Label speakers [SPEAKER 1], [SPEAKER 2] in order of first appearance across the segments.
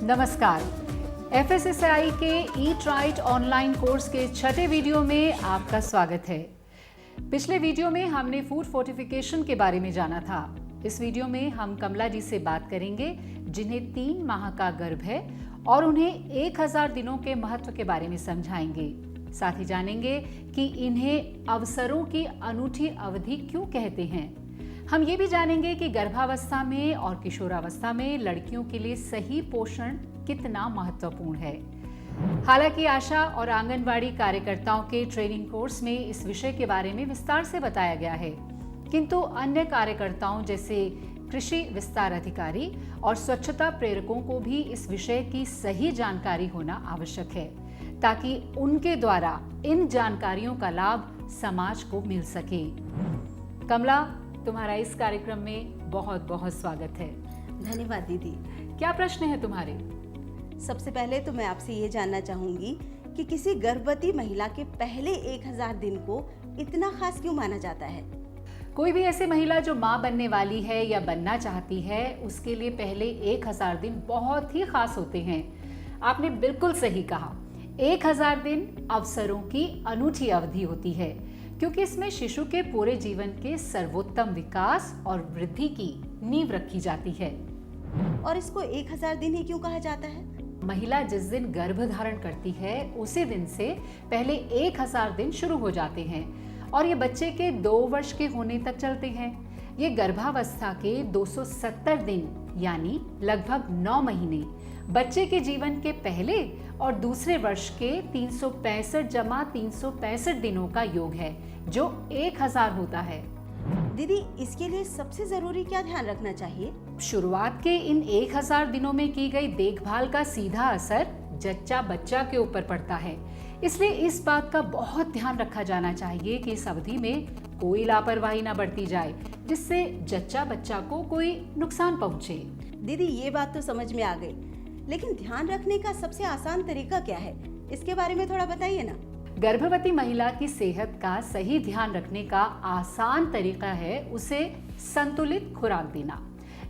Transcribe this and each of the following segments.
[SPEAKER 1] नमस्कार। FSSAI के eat right online course के छठे वीडियो में आपका स्वागत है। पिछले वीडियो में हमने फूड फोर्टिफिकेशन के बारे में जाना था। इस वीडियो में हम कमला जी से बात करेंगे जिन्हें 3 माह का गर्भ है और उन्हें 1000 दिनों के महत्व के बारे में समझाएंगे। साथ ही जानेंगे कि इन्हें अवसरों की अनूठी अवधि क्यों कहते हैं। हम ये भी जानेंगे कि गर्भावस्था में और किशोरावस्था में लड़कियों के लिए सही पोषण कितना महत्वपूर्ण है। हालांकि आशा और आंगनवाड़ी कार्यकर्ताओं के ट्रेनिंग कोर्स में इस विषय के बारे में विस्तार से बताया गया है, किंतु अन्य कार्यकर्ताओं जैसे कृषि विस्तार अधिकारी और स्वच्छता प्रेरकों को भी इस विषय की सही जानकारी होना आवश्यक है, ताकि उनके द्वारा इन जानकारियों का लाभ समाज को मिल सके। कमला, तुम्हारा इस कार्यक्रम में बहुत बहुत स्वागत है।
[SPEAKER 2] धन्यवाद दीदी।
[SPEAKER 1] क्या प्रश्न है तुम्हारे?
[SPEAKER 2] सबसे पहले तो मैं आपसे ये जानना चाहूंगी कि किसी गर्भवती महिला के पहले 1000 दिन को इतना खास क्यों माना जाता है?
[SPEAKER 1] कोई भी ऐसी महिला जो माँ बनने वाली है या बनना चाहती है, उसके लिए पहले 1000 दिन बहुत ही खास होते हैं। आपने बिल्कुल सही कहा। 1000 दिन अवसरों की अनूठी अवधि होती है, क्योंकि इसमें शिशु के पूरे जीवन के सर्वोत्तम विकास और वृद्धि की नींव रखी जाती है।
[SPEAKER 2] और इसको 1000 दिन ही क्यों कहा जाता है?
[SPEAKER 1] महिला जिस दिन गर्भ धारण करती है उसी दिन से पहले 1000 दिन शुरू हो जाते हैं और ये बच्चे के 2 वर्ष के होने तक चलते हैं। ये गर्भावस्था के 270 दिन यानी लगभग 9 महीने बच्चे के जीवन के पहले और दूसरे वर्ष के 365 जमा 365 दिनों का योग है, जो 1000 होता है।
[SPEAKER 2] दीदी, इसके लिए सबसे जरूरी क्या ध्यान रखना चाहिए?
[SPEAKER 1] शुरुआत के इन 1000 दिनों में की गई देखभाल का सीधा असर जच्चा बच्चा के ऊपर पड़ता है। इसलिए इस बात का बहुत ध्यान रखा जाना चाहिए कि इस अवधि में कोई लापरवाही न बरती जाए, जिससे जच्चा बच्चा को कोई नुकसान पहुंचे।
[SPEAKER 2] दीदी, ये बात तो समझ में आ गई, लेकिन ध्यान रखने का सबसे आसान तरीका क्या है? इसके बारे में थोड़ा बताइए ना।
[SPEAKER 1] गर्भवती महिला की सेहत का सही ध्यान रखने का आसान तरीका है उसे संतुलित खुराक देना।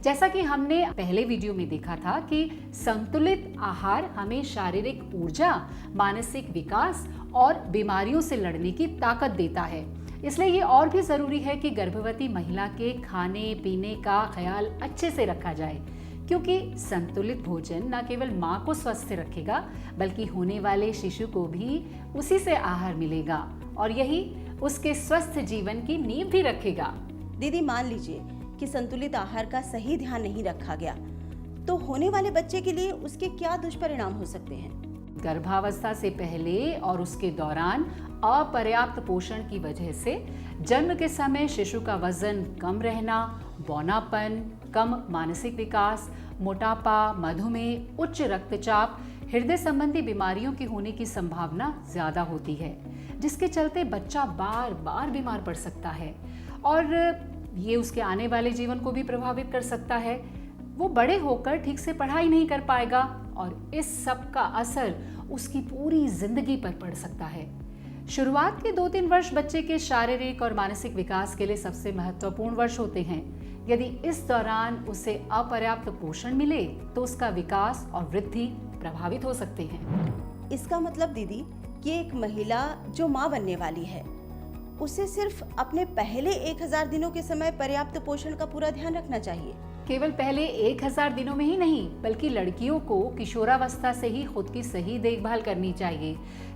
[SPEAKER 1] जैसा कि हमने पहले वीडियो में देखा था कि संतुलित आहार हमें शारीरिक ऊर्जा, मानसिक विकास और बीमारियों से लड़ने की ताकत देता है। इसलिए ये और भी जरूरी है कि गर्भवती महिला के खाने पीने का ख्याल अच्छे से रखा जाए, क्योंकि संतुलित भोजन न केवल माँ को स्वस्थ रखेगा, बल्कि होने वाले शिशु को भी उसी से आहार मिलेगा और यही उसके स्वस्थ जीवन की नींव भी रखेगा।
[SPEAKER 2] दीदी, मान लीजिए कि संतुलित आहार का सही ध्यान नहीं रखा गया, तो होने वाले बच्चे के लिए उसके क्या दुष्परिणाम हो सकते हैं?
[SPEAKER 1] गर्भावस्था से पहले और उसके दौरान अपर्याप्त पोषण की वजह से जन्म के समय शिशु का वजन कम रहना, बौनापन, कम मानसिक विकास, मोटापा, मधुमेह, उच्च रक्तचाप, हृदय संबंधी बीमारियों के होने की संभावना ज्यादा होती है, जिसके चलते बच्चा बार बार बीमार पड़ सकता है और ये उसके आने वाले जीवन को भी प्रभावित कर सकता है। वो बड़े होकर ठीक से पढ़ाई नहीं कर पाएगा और इस सब का असर उसकी पूरी जिंदगी पर पड़ सकता है। शुरुआत के 2-3 वर्ष बच्चे के शारीरिक और मानसिक विकास के लिए सबसे महत्वपूर्ण वर्ष होते हैं। यदि इस दौरान उसे अपर्याप्त पोषण मिले तो उसका विकास और वृद्धि प्रभावित हो सकते हैं।
[SPEAKER 2] इसका मतलब दीदी कि एक महिला जो माँ बनने वाली है, उसे सिर्फ अपने पहले 1000 दिनों के समय पर्याप्त पोषण का पूरा ध्यान रखना चाहिए।
[SPEAKER 1] केवल पहले 1000 दिनों में ही नहीं, बल्कि लड़कियों को किशोरावस्था से ही खुद की सही देखभाल करनी चाहिए,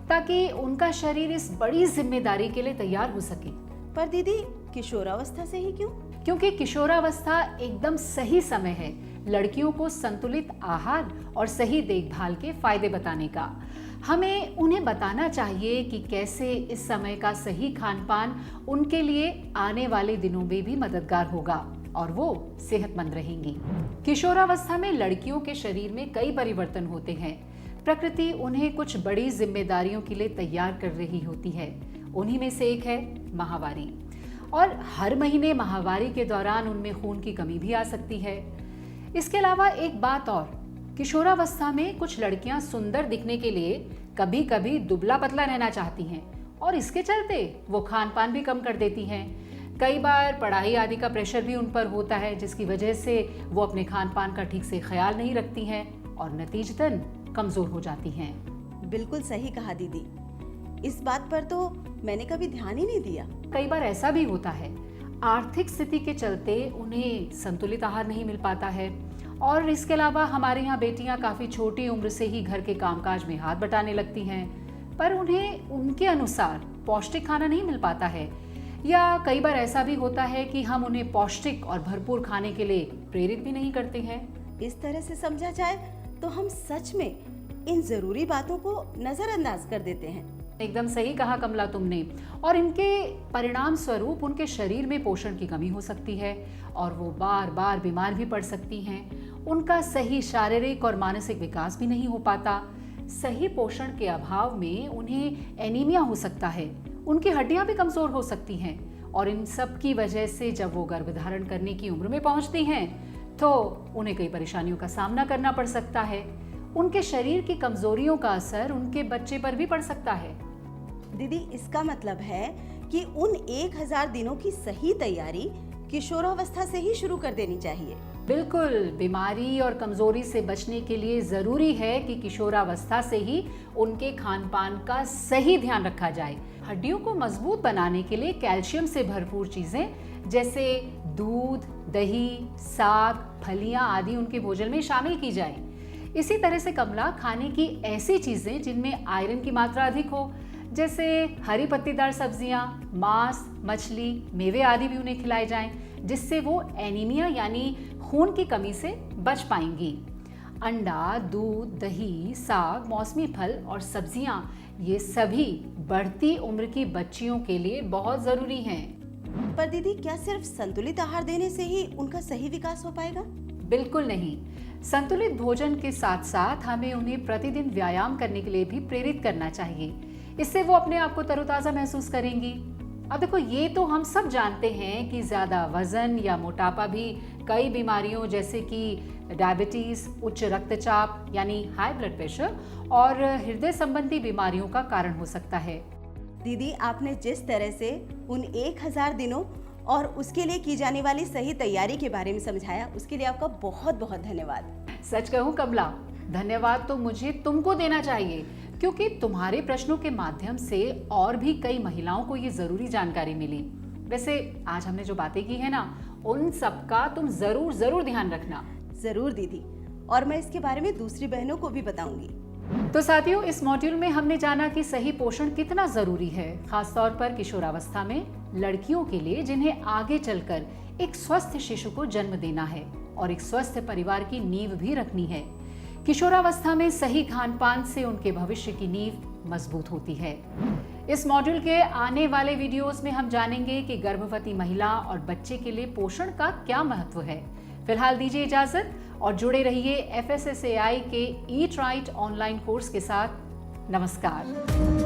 [SPEAKER 1] ताकि उनका शरीर इस बड़ी जिम्मेदारी के लिए तैयार हो सके।
[SPEAKER 2] पर दीदी, किशोरावस्था से ही क्यों?
[SPEAKER 1] क्योंकि किशोरावस्था एकदम सही समय है लड़कियों को संतुलित आहार और सही देखभाल के फायदे बताने का। हमें उन्हें बताना चाहिए कि कैसे इस समय का सही खान-पान उनके लिए आने वाले दिनों में भी मददगार होगा और वो सेहतमंद रहेंगी। किशोरावस्था में लड़कियों के शरीर में कई परिवर्तन होते हैं। प्रकृति उन्हें कुछ बड़ी जिम्मेदारियों के लिए तैयार कर रही होती है। उन्हीं में से एक है माहवारी, और हर महीने माहवारी के दौरान उनमें खून की कमी भी आ सकती है। इसके अलावा एक बात और, किशोरावस्था में कुछ लड़कियां सुंदर दिखने के लिए कभी कभी दुबला पतला रहना चाहती हैं और इसके चलते वो खान पान भी कम कर देती हैं। कई बार पढ़ाई आदि का प्रेशर भी उन पर होता है, जिसकी वजह से वो अपने खान पान का ठीक से ख्याल नहीं रखती हैं और नतीजतन कमजोर हो जाती हैं।
[SPEAKER 2] बिल्कुल सही कहा दीदी, इस बात पर तो मैंने कभी ध्यान ही नहीं दिया।
[SPEAKER 1] कई बार ऐसा भी होता है, आर्थिक स्थिति के चलते उन्हें संतुलित आहार नहीं मिल पाता है, और इसके अलावा हमारे यहाँ बेटियां काफ़ी छोटी उम्र से ही घर के कामकाज में हाथ बटाने लगती हैं, पर उन्हें उनके अनुसार पौष्टिक खाना नहीं मिल पाता है। या कई बार ऐसा भी होता है कि हम उन्हें पौष्टिक और भरपूर खाने के लिए प्रेरित भी नहीं करते हैं।
[SPEAKER 2] इस तरह से समझा जाए तो हम सच में इन जरूरी बातों को नजरअंदाज कर देते हैं।
[SPEAKER 1] एकदम सही कहा कमला तुमने, और इनके परिणाम स्वरूप उनके शरीर में पोषण की कमी हो सकती है और वो बार बार बीमार भी पड़ सकती हैं। उनका सही शारीरिक और मानसिक विकास भी नहीं हो पाता। सही पोषण के अभाव में उन्हें एनीमिया हो सकता है, उनकी हड्डियां भी कमजोर हो सकती हैं, और इन सब की वजह से जब वो गर्भधारण करने की उम्र में पहुंचती हैं तो उन्हें कई परेशानियों का सामना करना पड़ सकता है। उनके शरीर की कमजोरियों का असर उनके बच्चे पर भी पड़ सकता है।
[SPEAKER 2] दीदी, इसका मतलब है कि उन 1000 दिनों की सही तैयारी किशोरावस्था से ही शुरू कर देनी चाहिए।
[SPEAKER 1] बिल्कुल, बीमारी और कमजोरी से बचने के लिए जरूरी है कि किशोरावस्था से ही उनके खान पान का सही ध्यान रखा जाए। हड्डियों को मजबूत बनाने के लिए कैल्शियम से भरपूर चीजें जैसे दूध, दही, साग, फलियां आदि उनके भोजन में शामिल की जाए। इसी तरह से कमला, खाने की ऐसी चीजें जिनमें आयरन की मात्रा अधिक हो, जैसे हरी पत्तीदार सब्जियां, मांस, मछली, मेवे आदि भी उन्हें खिलाए जाएं, जिससे वो एनीमिया यानी खून की कमी से बच पाएंगी। अंडा, दूध, दही, साग, मौसमी फल और सब्जियां, ये सभी बढ़ती उम्र की बच्चियों के लिए बहुत जरूरी हैं।
[SPEAKER 2] पर दीदी, क्या सिर्फ संतुलित आहार देने से ही उनका सही विकास हो पाएगा?
[SPEAKER 1] बिल्कुल नहीं। संतुलित भोजन के साथ साथ हमें उन्हें प्रतिदिन व्यायाम करने के लिए भी प्रेरित करना चाहिए। इससे वो अपने आप को तरोताजा महसूस करेंगी। अब देखो, ये तो हम सब जानते हैं कि ज्यादा वजन या मोटापा भी कई बीमारियों जैसे कि डायबिटीज, उच्च रक्तचाप यानी हाई ब्लड प्रेशर और हृदय संबंधी बीमारियों का कारण हो सकता है।
[SPEAKER 2] दीदी, आपने जिस तरह से उन 1000 दिनों और उसके लिए की जाने वाली सही तैयारी के बारे में समझाया, उसके लिए आपका बहुत बहुत धन्यवाद।
[SPEAKER 1] सच कहूं कमला, धन्यवाद तो मुझे तुमको देना चाहिए, क्योंकि तुम्हारे प्रश्नों के माध्यम से और भी कई महिलाओं को ये जरूरी जानकारी मिली। वैसे आज हमने जो बातें की है ना, उन सब का तुम जरूर ध्यान रखना।
[SPEAKER 2] जरूर दीदी, और मैं इसके बारे में दूसरी बहनों को भी बताऊंगी।
[SPEAKER 1] तो साथियों, इस मॉड्यूल में हमने जाना कि सही पोषण कितना जरूरी है, खासतौर पर किशोरावस्था में लड़कियों के लिए, जिन्हें आगे चलकर एक स्वस्थ शिशु को जन्म देना है और एक स्वस्थ परिवार की नींव भी रखनी है। किशोरावस्था में सही खान पान से उनके भविष्य की नींव मजबूत होती है। इस मॉड्यूल के आने वाले वीडियोस में हम जानेंगे कि गर्भवती महिला और बच्चे के लिए पोषण का क्या महत्व है। फिलहाल दीजिए इजाजत और जुड़े रहिए FSSAI के ईट राइट ऑनलाइन कोर्स के साथ। नमस्कार।